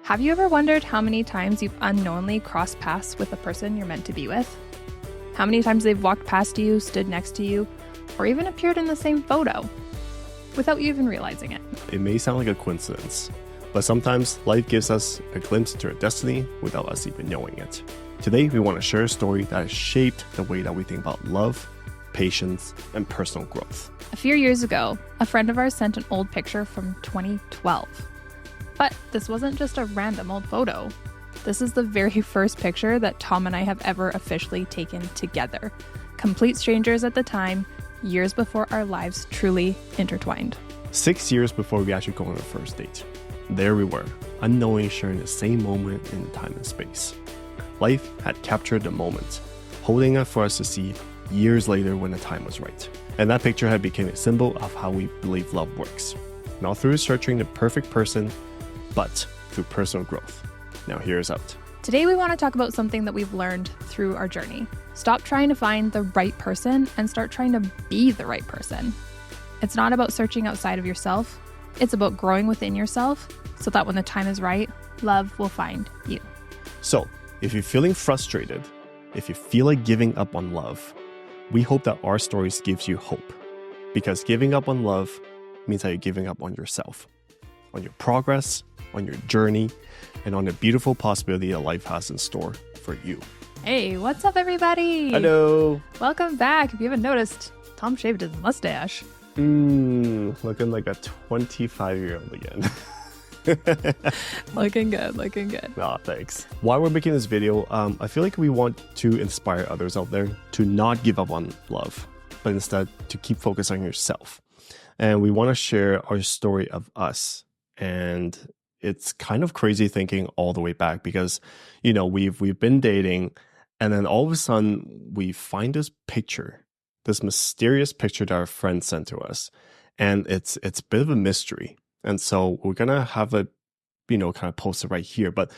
Have you ever wondered how many times you've unknowingly crossed paths with the person you're meant to be with? How many times they've walked past you, stood next to you, or even appeared in the same photo without you even realizing it? It may sound like a coincidence, but sometimes life gives us a glimpse into our destiny without us even knowing it. Today, we want to share a story that has shaped the way that we think about love, patience, and personal growth. A few years ago, a friend of ours sent an old picture from 2012. But this wasn't just a random old photo. This is the very first picture that Tom and I have ever officially taken together. Complete strangers at the time, years before our lives truly intertwined. 6 years before we actually go on our first date. There we were, unknowingly sharing the same moment in time and space. Life had captured the moment, holding it for us to see years later when the time was right. And that picture had become a symbol of how we believe love works. Not through searching the perfect person, but through personal growth. Now here's out. Today we want to talk about something that we've learned through our journey. Stop trying to find the right person and start trying to be the right person. It's not about searching outside of yourself. It's about growing within yourself so that when the time is right, love will find you. So, if you're feeling frustrated, if you feel like giving up on love, we hope that our stories gives you hope. Because giving up on love means that you're giving up on yourself, on your progress, on your journey, and on the beautiful possibility that life has in store for you. Hey, what's up, everybody? Hello. Welcome back. If you haven't noticed, Tom shaved his mustache. Looking like a 25-year-old again. Looking good. Aw, thanks. While we're making this video, I feel like we want to inspire others out there to not give up on love, but instead to keep focusing on yourself. And we want to share our story of us. And it's kind of crazy thinking all the way back because, you know, we've been dating, and then all of a sudden we find this picture, this mysterious picture that our friend sent to us, and it's a bit of a mystery. And so we're gonna have it, kind of posted right here. But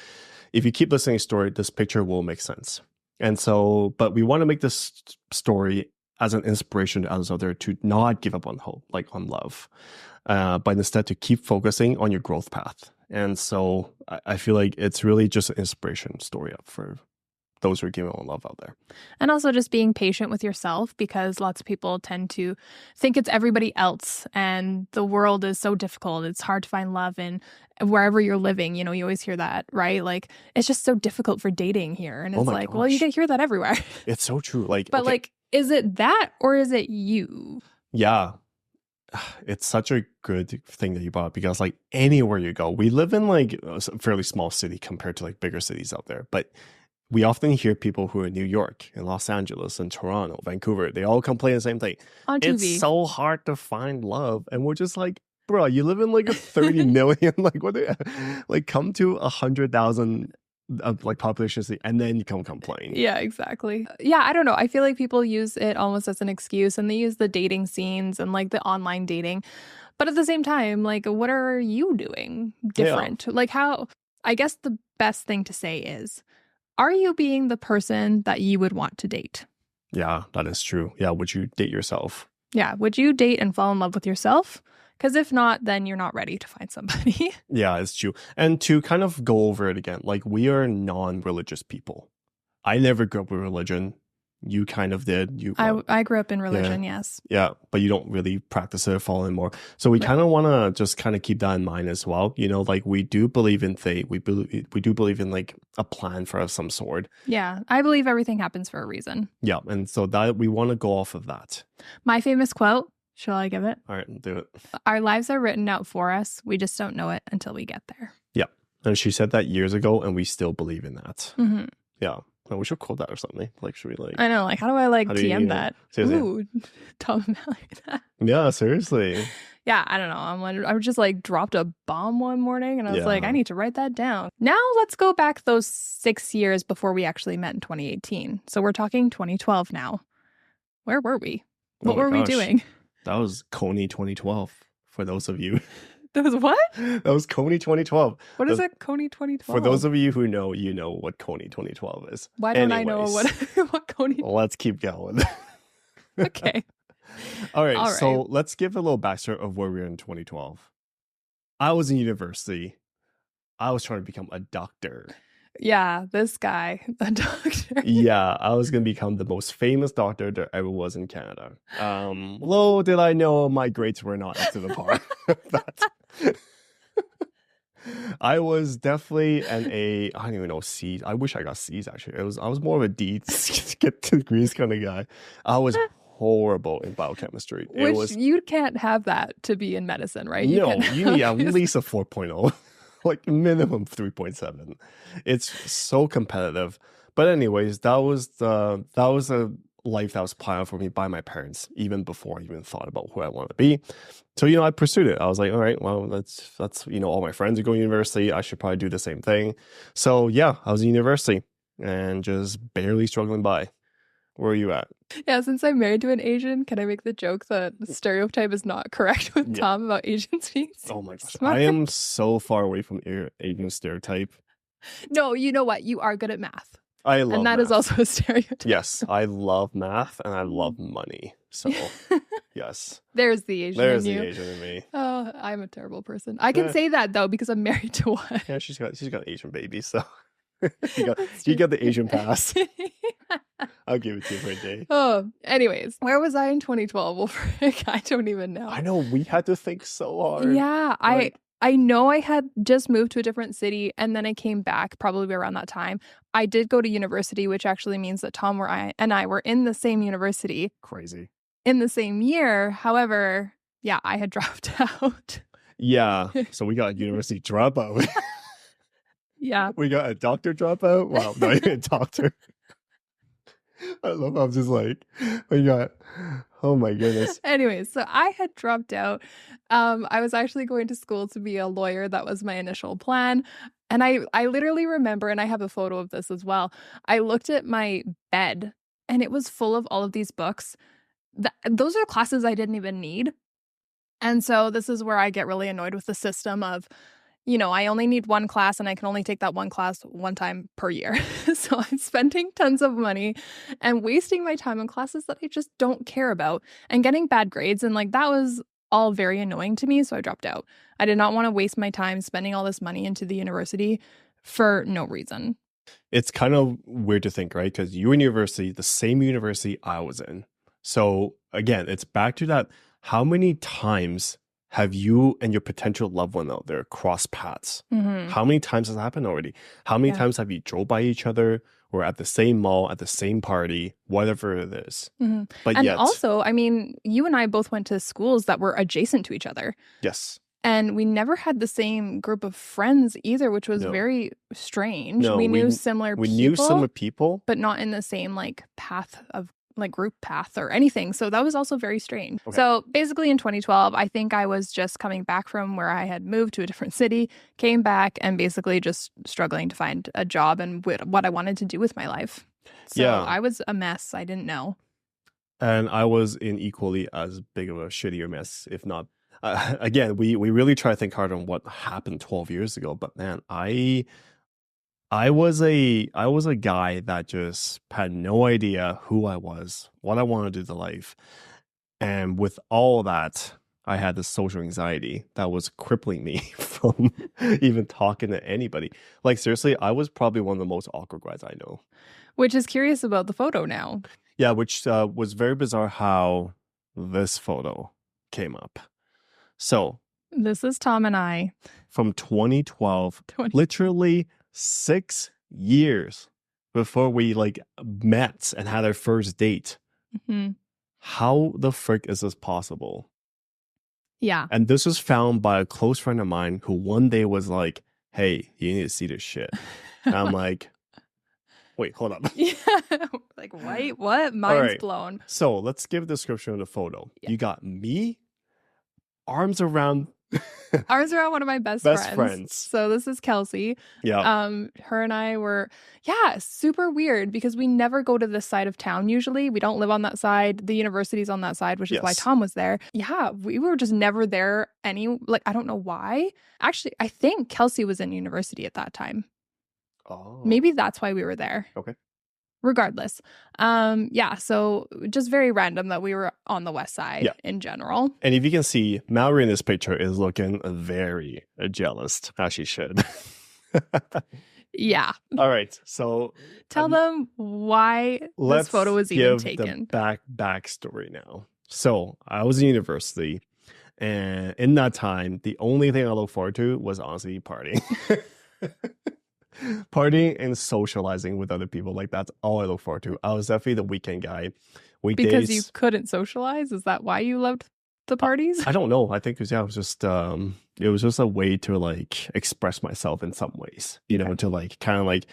if you keep listening to the story, this picture will make sense. And so, but we want to make this story as an inspiration to others out there to not give up on hope, like on love, but instead to keep focusing on your growth path. And so I feel like it's really just an inspiration story for those who are giving on love out there. And also just being patient with yourself, because lots of people tend to think it's everybody else and the world is so difficult. It's hard to find love in wherever you're living. You always hear that, right? Like, it's just so difficult for dating here. And it's like, well, you can hear that everywhere. It's so true. But okay, is it that or is it you? Yeah. It's such a good thing that you brought up because anywhere you go, we live in a fairly small city compared to bigger cities out there. But we often hear people who are in New York and Los Angeles and Toronto, Vancouver, they all complain the same thing. On TV. It's so hard to find love. And we're just like, bro, you live in a 30 million, come to 100,000 population city and then you come complain. Yeah, exactly. Yeah, I don't know. I feel like people use it almost as an excuse, and they use the dating scenes and the online dating. But at the same time, what are you doing different? Yeah. I guess the best thing to say is, are you being the person that you would want to date? Yeah, that is true. Yeah, would you date yourself? Yeah, would you date and fall in love with yourself? Because if not, then you're not ready to find somebody. Yeah, it's true. And to kind of go over it again, we are non-religious people. I never grew up with religion. You kind of did. I grew up in religion, yes. Yeah, but you don't really practice it or follow anymore. So we kind of want to just kind of keep that in mind as well. We do believe in fate. We do believe in a plan for some sort. Yeah, I believe everything happens for a reason. Yeah, and so that we want to go off of that. My famous quote. Shall I give it? All right, do it. Our lives are written out for us. We just don't know it until we get there. Yeah. And she said that years ago, and we still believe in that. Mm-hmm. Yeah. Oh, we should quote that or something. Should we I know. How do I TM that? Seriously. Ooh, Tom O'Malley. Yeah, seriously. Yeah, I don't know. I just dropped a bomb one morning, and I was I need to write that down. Now let's go back those 6 years before we actually met in 2018. So we're talking 2012 now. Where were we? What were we doing? That was Kony 2012 for those of you. That was what? That was Kony 2012. What is it, Kony 2012? For those of you who know, you know what Kony 2012 is. Why don't I know what Kony? Well, let's keep going. Okay. All right. So let's give a little backstory of where we were in 2012. I was in university. I was trying to become a doctor. Yeah, this guy, a doctor. Yeah, I was gonna become the most famous doctor there ever was in Canada. Little did I know my grades were not up to the par. But I was definitely an A. I don't even know, C. I wish I got C's actually. I was more of a D to get degrees kind of guy. I was horrible in biochemistry. It Which was you can't have that to be in medicine, right? no, can't you need at have these- least a 4.0, like minimum 3.7. It's so competitive. But anyways, that was a life that was planned for me by my parents, even before I even thought about who I wanted to be. So, I pursued it. I was like, all right, well, that's all my friends are going to university. I should probably do the same thing. So yeah, I was in university and just barely struggling by. Where are you at? Yeah, since I'm married to an Asian, can I make the joke that the stereotype is not correct with Yeah. Tom about Asians being Oh my gosh. smart? I am so far away from Asian stereotype. No, you know what? You are good at math. I love And that math. is also a stereotype. Yes, I love math and I love money. So yes, There's the Asian there's in the you. Asian in me. Oh, I'm a terrible person. I can Yeah. say that though because I'm married to one. Yeah, she's got Asian babies, so you got That's you true. got the Asian pass. I'll give it to you for a day. Oh, anyways, where was I in 2012? Well, frick, I don't even know. I know we had to think so hard. Yeah, Like- I know I had just moved to a different city and then I came back probably around that time. I did go to university, which actually means that Tom and I were in the same university Crazy. in the same year. However, yeah, I had dropped out. Yeah. So we got a university dropout. Yeah. We got a doctor dropout. Wow, not even a doctor. I love how I'm just like, we got, oh my goodness. Anyways, so I had dropped out. I was actually going to school to be a lawyer. That was my initial plan. And I literally remember, and I have a photo of this as well. I looked at my bed and it was full of all of these books. Those are classes I didn't even need. And so this is where I get really annoyed with the system of, I only need one class and I can only take that one class one time per year. So I'm spending tons of money and wasting my time on classes that I just don't care about and getting bad grades. And that was all very annoying to me. So I dropped out. I did not want to waste my time spending all this money into the university for no reason. It's kind of weird to think, right? Because you were in university, the same university I was in. So again, it's back to that. How many times have you and your potential loved one out there crossed paths? Mm-hmm. How many times has that happened already? How many times have you drove by each other or at the same mall, at the same party, whatever it is? Mm-hmm. But And yet, also, I mean, you and I both went to schools that were adjacent to each other. yes. And we never had the same group of friends either, which was No. very strange. No, we knew we- similar We people, knew some people. but not in the same path of group path or anything. So that was also very strange. Okay. So basically in 2012, I think I was just coming back from where I had moved to a different city, came back and basically just struggling to find a job and what I wanted to do with my life. So Yeah. I was a mess. I didn't know. And I was in equally as big of a shittier mess, if not. Again, we really try to think hard on what happened 12 years ago. But man, I was a guy that just had no idea who I was, what I wanted to do to life. And with all that, I had this social anxiety that was crippling me from even talking to anybody. Seriously, I was probably one of the most awkward guys I know. Which is curious about the photo now. Yeah, which was very bizarre how this photo came up. So This is Tom and I. from 2012, 20 literally 6 years before we met and had our first date. Mhm. How the frick is this possible? Yeah. And this was found by a close friend of mine who one day was like, hey, you need to see this shit. And I'm like, wait, hold up. Yeah. Wait, what? Mind's right. blown. So let's give a description of the photo. Yeah. You got me, arms around. Arms around one of my best friends. So this is Kelsey. Yeah. Her and I were, super weird because we never go to this side of town usually. We don't live on that side. The university's on that side, which is why Yes. Tom was there. Yeah, we were just never there I don't know why. Actually, I think Kelsey was in university at that time. Oh. Maybe that's why we were there. Okay. Regardless. So just very random that we were on the west side in general. And if you can see, Mallory in this picture is looking very jealous, as she should. Yeah. All right. So Tell them why this let's photo was even give taken. the backstory now. So I was in university, and in that time, the only thing I look forward to was honestly partying. Partying and socializing with other people. Like, that's all I look forward to. I was definitely the weekend guy. Weekdays, Because you couldn't socialize? Is that why you loved the parties? I don't know. I think it was just a way to like express myself in some ways, you know, to like kind of like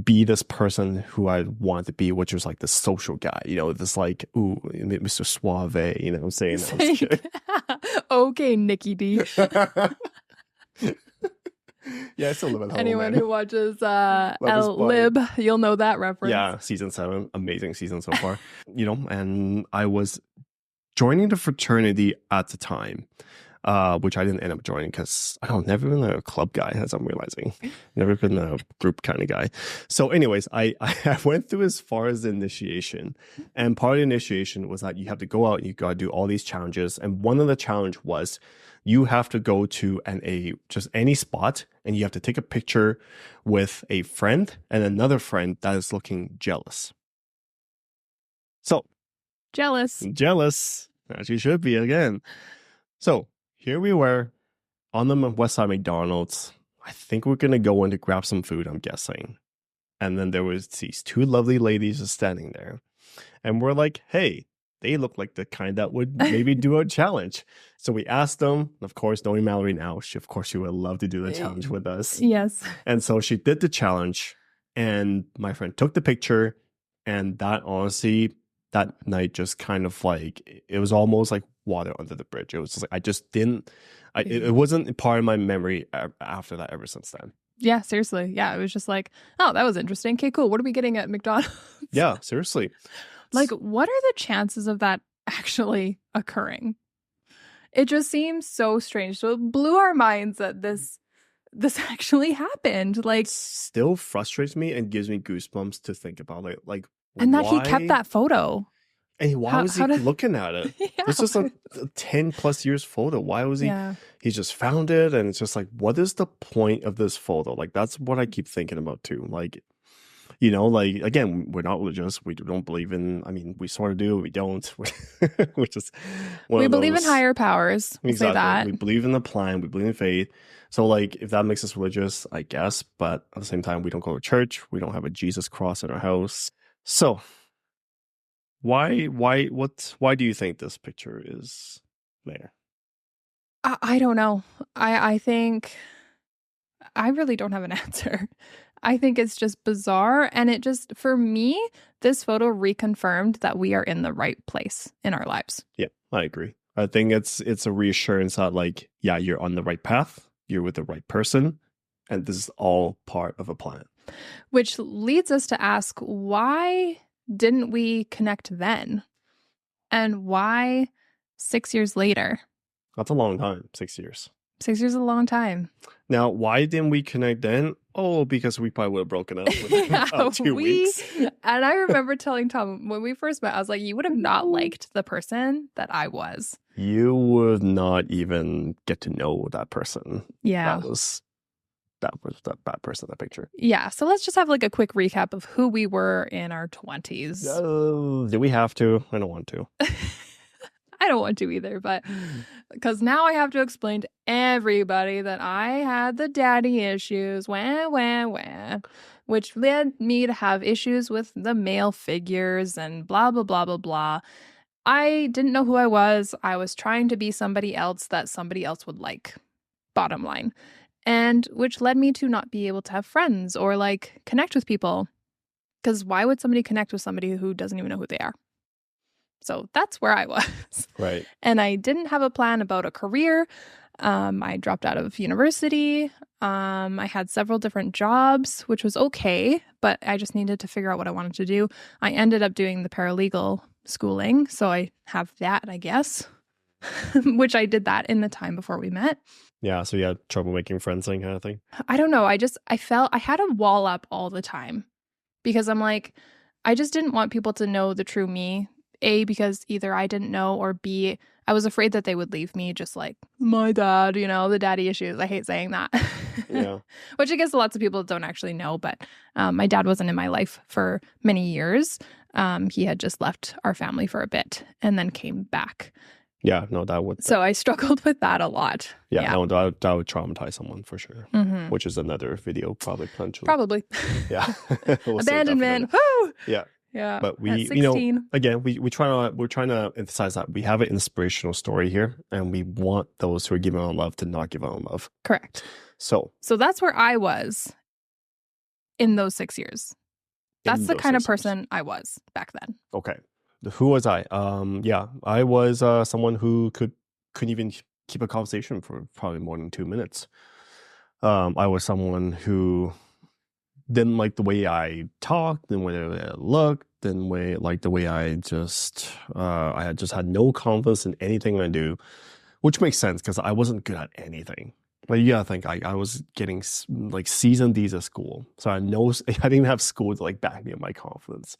be this person who I wanted to be, which was like the social guy, you know, this like, ooh, Mr. Suave, you know what I'm saying? Okay, Nikki D. Yeah, I still live at home. Anyone man. who watches Love is El blind. Lib, you'll know that reference. Yeah, season 7, amazing season so far. You know, and I was joining the fraternity at the time, which I didn't end up joining because I don't never been a club guy, as I'm realizing. Never been a group kind of guy. So, anyways, I went through as far as the initiation, and part of the initiation was that you have to go out and you got to do all these challenges, and one of the challenge was you have to go to just any spot and you have to take a picture with a friend and another friend that is looking jealous. So Jealous. as you should be again. So here we were on the West Side McDonald's. I think we're gonna go in to grab some food, I'm guessing. And then there was these 2 lovely ladies just standing there, and we're like, hey, they look like the kind that would maybe do a challenge. So we asked them, of course, knowing Mallory now, she would love to do the challenge with us. Yes. And so she did the challenge, and my friend took the picture, and that honestly, that night just kind of like, it was almost like water under the bridge. It was just like, I just didn't, it wasn't part of my memory after that ever since then. Yeah, seriously. Yeah, it was just like, oh, that was interesting. Okay, cool. What are we getting at McDonald's? Yeah, seriously. Like, what are the chances of that actually occurring? It just seems so strange. So it blew our minds that this actually happened. Like, still frustrates me and gives me goosebumps to think about it. Like, and that he kept that photo. And why was he looking at it? Yeah, it's just a 10 plus years photo. Why was he? Yeah. He just found it, and it's just like, what is the point of this photo? Like, that's what I keep thinking about too. Like, you know, like, again, we're not religious. We don't believe in, I mean, we sort of do, we don't. We're just we believe in higher powers. We'll exactly. Say that. We believe in the plan. We believe in faith. So, like, if that makes us religious, I guess. But at the same time, we don't go to church. We don't have a Jesus cross in our house. So, why do you think this picture is there? I don't know. I think I really don't have an answer. I think it's just bizarre. And it just, for me, this photo reconfirmed that we are in the right place in our lives. Yeah, I agree. I think it's a reassurance that, like, yeah, you're on the right path. You're with the right person. And this is all part of a plan. Which leads us to ask, why didn't we connect then? And why 6 years later? That's a long time, 6 years. 6 years is a long time. Now, why didn't we connect then? Oh, because we probably would have broken up within about 2 weeks. And I remember telling Tom when we first met, I was like, you would have not liked the person that I was. You would not even get to know that person. Yeah. That was that bad person, that picture. Yeah. So let's just have like a quick recap of who we were in our 20s. Do we have to? I don't want to. I don't want to either, but because now I have to explain to everybody that I had the daddy issues, which led me to have issues with the male figures and blah, blah, blah, blah, blah. I didn't know who I was. I was trying to be somebody else that somebody else would like, bottom line. And which led me to not be able to have friends or like connect with people. Because why would somebody connect with somebody who doesn't even know who they are? So that's where I was. Right. And I didn't have a plan about a career. I dropped out of university. I had several different jobs, which was okay, but I just needed to figure out what I wanted to do. I ended up doing the paralegal schooling, so I have that, I guess, which I did that in the time before we met. Yeah, so you had trouble making friends, that kind of thing? I don't know. I felt I had a wall up all the time because I'm like, I just didn't want people to know the true me A, because either I didn't know, or B, I was afraid that they would leave me just like my dad, the daddy issues. I hate saying that. Yeah. Which I guess lots of people don't actually know, but my dad wasn't in my life for many years. He had just left our family for a bit and then came back. Yeah, no, that would. So I struggled with that a lot. Yeah, no, that would traumatize someone for sure. Mm-hmm. Which is another video, probably potentially. Probably. Yeah. We'll Abandonment. Woo! Yeah. Yeah. But we, At 16. again, we're trying to emphasize that we have an inspirational story here, and we want those who are giving out love to not give out love. Correct. So that's where I was in those 6 years. That's the kind of person I was back then. Okay. Who was I? Yeah, I was someone who couldn't even keep a conversation for probably more than 2 minutes. I was someone who didn't like the way I talked, didn't like the way I looked, didn't like the way I just had no confidence in anything I do, which makes sense because I wasn't good at anything. But you gotta think, I was getting like C's and D's at school. So I didn't have school to like back me up my confidence.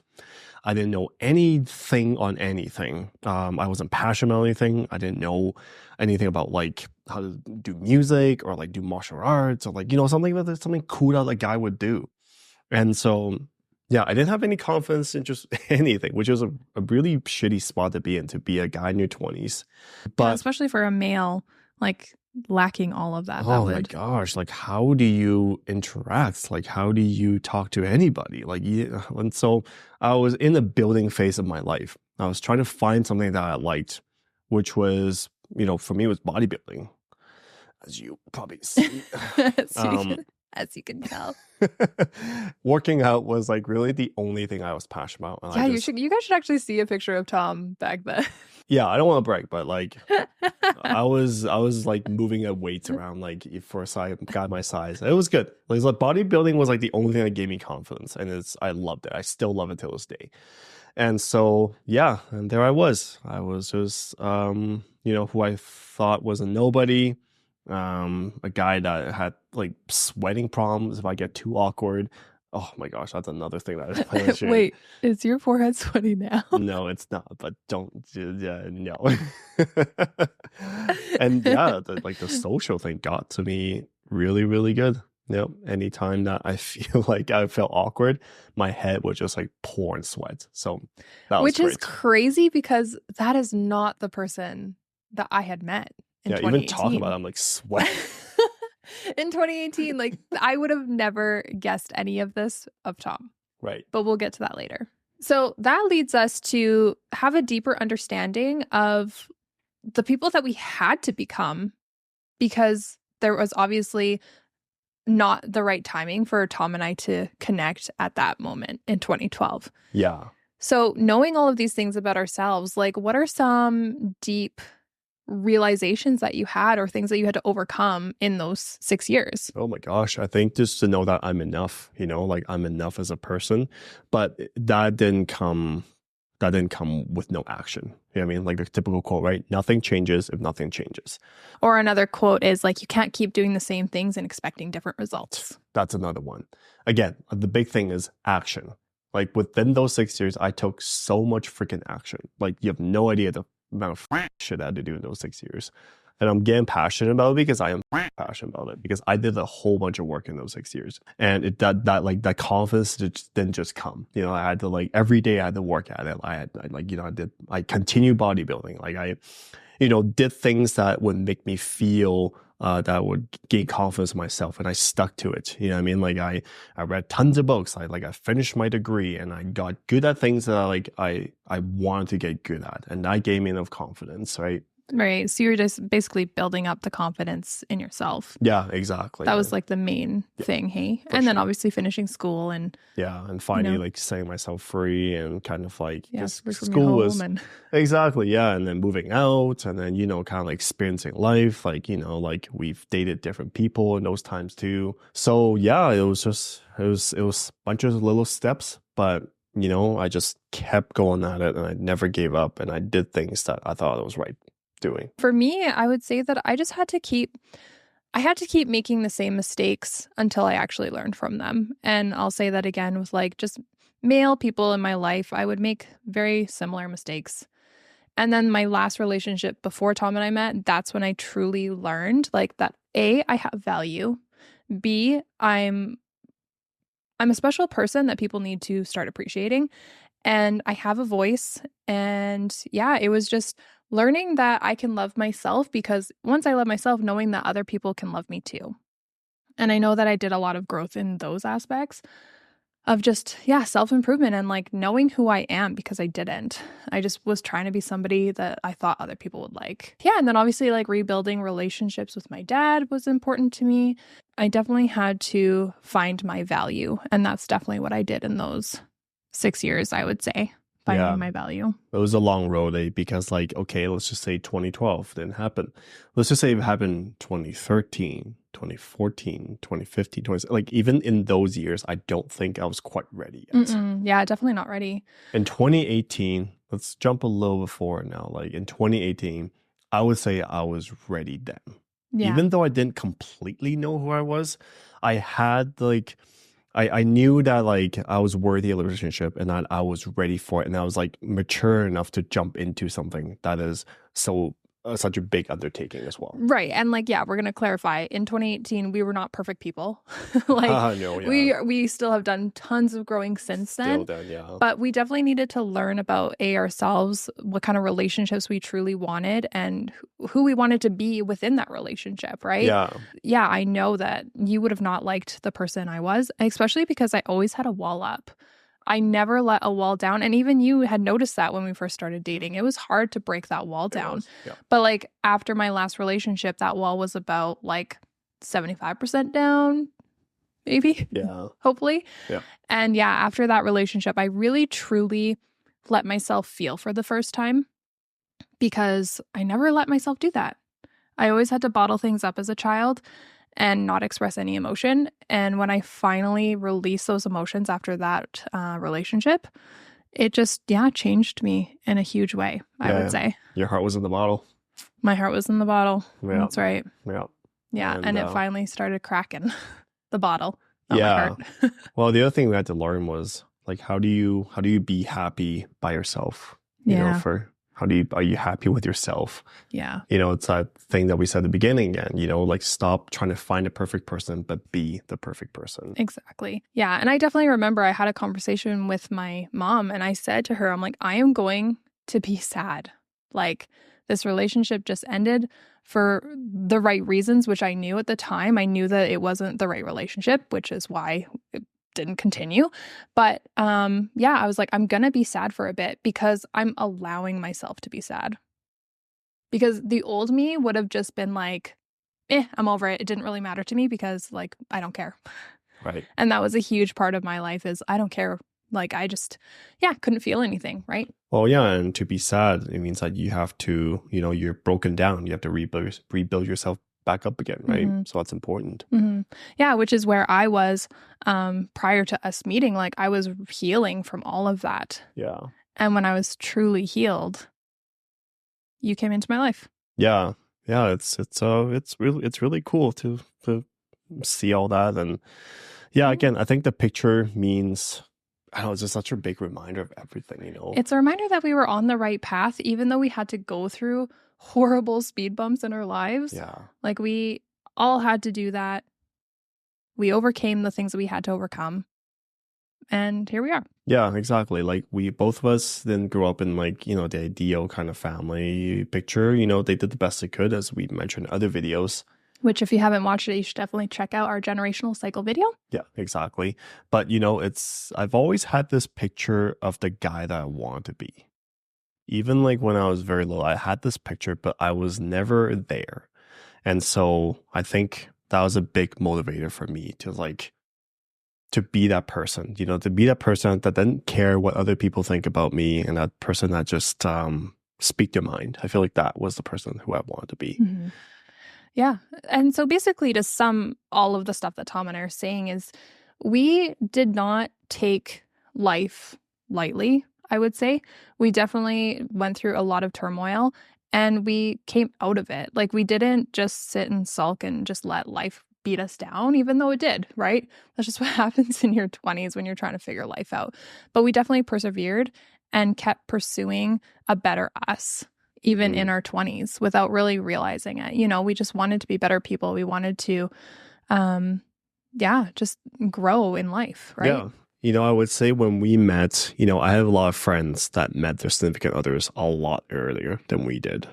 I didn't know anything on anything. I wasn't passionate about anything. I didn't know anything about like how to do music or like do martial arts or like, something cool that a guy would do. And so, yeah, I didn't have any confidence in just anything, which was a really shitty spot to be in, to be a guy in your 20s. But yeah, especially for a male, like lacking all of that. Oh my gosh, like how do you interact? Like how do you talk to anybody? Like, yeah. And so I was in the building phase of my life. I was trying to find something that I liked, which was, for me, it was bodybuilding, as you probably see. As you can tell. Working out was like really the only thing I was passionate about. And you guys should actually see a picture of Tom back then. Yeah, I don't want to brag, but like I was like moving weights around like for a guy my size. It was good. Like bodybuilding was like the only thing that gave me confidence, and I loved it. I still love it till this day. And so yeah, and there I was. I was just who I thought was a nobody. A guy that had like sweating problems if I get too awkward. Oh my gosh, that's another thing that I plan to share. Wait, is your forehead sweaty now? No, it's not, but don't, no. And yeah, the social thing got to me really, really good. Anytime that I feel like I felt awkward, my head would just like pour in sweat. So that was Which great. is crazy because that is not the person that I had met in 2018. Even talking about it, I'm like sweat. In 2018, like I would have never guessed any of this of Tom. Right. But we'll get to that later. So that leads us to have a deeper understanding of the people that we had to become, because there was obviously not the right timing for Tom and I to connect at that moment in 2012. Yeah. So knowing all of these things about ourselves, like what are some deep realizations that you had or things that you had to overcome in those 6 years? Oh my gosh, I think just to know that I'm enough, like I'm enough as a person, but that didn't come with no action. You know what I mean? Like the typical quote, right? Nothing changes if nothing changes. Or another quote is like, you can't keep doing the same things and expecting different results. That's another one. Again, the big thing is action. Like within those 6 years, I took so much freaking action. Like you have no idea the amount of shit I had to do in those 6 years. And I'm getting passionate about it because I am passionate about it, because I did a whole bunch of work in those 6 years. And that confidence didn't just come. I had to like every day I had to work at it. I continued bodybuilding. Like I did things that would make me feel that would gain confidence in myself, and I stuck to it. You know what I mean? Like I read tons of books. I finished my degree, and I got good at things that I wanted to get good at, and that gave me enough confidence, right? Right. So you're just basically building up the confidence in yourself. Yeah, exactly. That was like the main thing, hey? And then obviously finishing school and... Yeah, and finally like setting myself free and kind of like... Yeah, school was... Exactly, yeah. And then moving out and then, kind of like experiencing life. Like, like we've dated different people in those times too. So yeah, it was a bunch of little steps, but... I just kept going at it and I never gave up, and I did things that I thought was right doing. For me, I would say that I just had to keep making the same mistakes until I actually learned from them. And I'll say that again with like just male people in my life, I would make very similar mistakes. And then my last relationship before Tom and I met, that's when I truly learned like that A, I have value. B, I'm a special person that people need to start appreciating. And I have a voice. And yeah, it was just learning that I can love myself, because once I love myself, knowing that other people can love me too. And I know that I did a lot of growth in those aspects of just, yeah, self-improvement and like knowing who I am, because I didn't. I just was trying to be somebody that I thought other people would like. Yeah, and then obviously like rebuilding relationships with my dad was important to me. I definitely had to find my value, and that's definitely what I did in those 6 years, I would say, finding my value. It was a long road, because like, okay, let's just say 2012 didn't happen. Let's just say it happened 2013, 2014, 2015, like even in those years, I don't think I was quite ready yet. Yeah, definitely not ready. In 2018, let's jump a little before now. Like in 2018, I would say I was ready then. Yeah. Even though I didn't completely know who I was, I had like, I knew that like I was worthy of a relationship and that I was ready for it. And I was like mature enough to jump into something that is so such a big undertaking as well. Right. And like, yeah, we're going to clarify. In 2018, we were not perfect people. Like no, yeah. we still have done tons of growing since then. Yeah. But we definitely needed to learn about ourselves, what kind of relationships we truly wanted, and who we wanted to be within that relationship, right? Yeah. Yeah, I know that you would have not liked the person I was, especially because I always had a wall up. I never let a wall down. And even you had noticed that when we first started dating. It was hard to break that wall down. Yeah. But like after my last relationship, that wall was about like 75% down, maybe. Yeah. Hopefully. Yeah. And yeah, after that relationship, I really truly let myself feel for the first time, because I never let myself do that. I always had to bottle things up as a child and not express any emotion. And when I finally released those emotions after that relationship, it just, changed me in a huge way, I would say. Your heart was in the bottle. My heart was in the bottle. Yeah. That's right. Yeah. Yeah. And it finally started cracking the bottle. Yeah. Well, the other thing we had to learn was like, how do you be happy by yourself? You know, are you happy with yourself? Yeah. You know, it's that thing that we said at the beginning again, you know, like stop trying to find a perfect person, but be the perfect person. Exactly. Yeah. And I definitely remember I had a conversation with my mom, and I said to her, I'm like, I am going to be sad. Like this relationship just ended for the right reasons, which I knew at the time. I knew that it wasn't the right relationship, which is why it didn't continue. But I was like, I'm gonna be sad for a bit, because I'm allowing myself to be sad. Because the old me would have just been like, I'm over it. It didn't really matter to me, because like I don't care. Right. And that was a huge part of my life, is I don't care. Like I just couldn't feel anything, right? Well, yeah, and to be sad, it means that you have to, you know, you're broken down. You have to rebuild yourself back up again, right? Mm-hmm. So that's important. Mm-hmm. Yeah, which is where I was prior to us meeting. Like I was healing from all of that. Yeah. And when I was truly healed, you came into my life. Yeah. Yeah, it's really cool to see all that. And yeah, again, I think the picture means, I don't know, it's just such a big reminder of everything, you know. It's a reminder that we were on the right path, even though we had to go through horrible speed bumps in our lives. Yeah. Like we all had to do that. We overcame the things that we had to overcome. And here we are. Yeah, exactly. Like we, both of us then grew up in like, you know, the ideal kind of family picture. You know, they did the best they could, as we mentioned in other videos. Which if you haven't watched it, you should definitely check out our generational cycle video. Yeah, exactly. But, you know, I've always had this picture of the guy that I want to be. Even like when I was very little, I had this picture, but I was never there. And so I think that was a big motivator for me to be that person, you know, to be that person that didn't care what other people think about me, and that person that just speak their mind. I feel like that was the person who I wanted to be. Mm-hmm. Yeah. And so basically, to sum all of the stuff that Tom and I are saying, is we did not take life lightly, I would say. We definitely went through a lot of turmoil, and we came out of it. Like we didn't just sit and sulk and just let life beat us down, even though it did, right? That's just what happens in your 20s when you're trying to figure life out. But we definitely persevered and kept pursuing a better us, even in our 20s, without really realizing it. You know, we just wanted to be better people. We wanted to, just grow in life, right? Yeah. You know, I would say when we met, you know, I have a lot of friends that met their significant others a lot earlier than we did.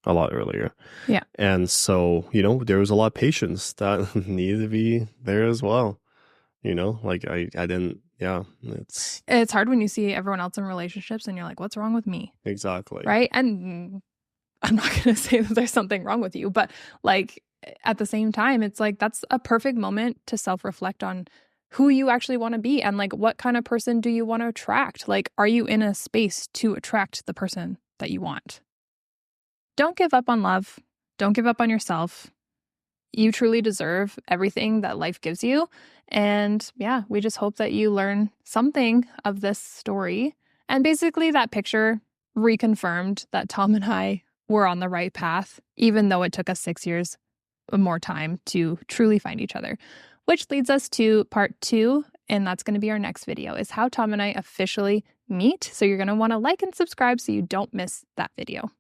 A lot earlier. Yeah. And so, you know, there was a lot of patience that needed to be there as well. You know, like I didn't, it's hard when you see everyone else in relationships and you're like, what's wrong with me? exactly. Right. And I'm not going to say that there's something wrong with you, but like at the same time, it's like that's a perfect moment to self-reflect on who you actually want to be and like what kind of person do you want to attract? Like, are you in a space to attract the person that you want? Don't give up on love. Don't give up on yourself. You truly deserve everything that life gives you. And yeah, we just hope that you learn something of this story. And basically that picture reconfirmed that Tom and I were on the right path, even though it took us 6 years more time to truly find each other. Which leads us to part 2, and that's going to be our next video, is how Tom and I officially meet. So you're going to want to like and subscribe so you don't miss that video.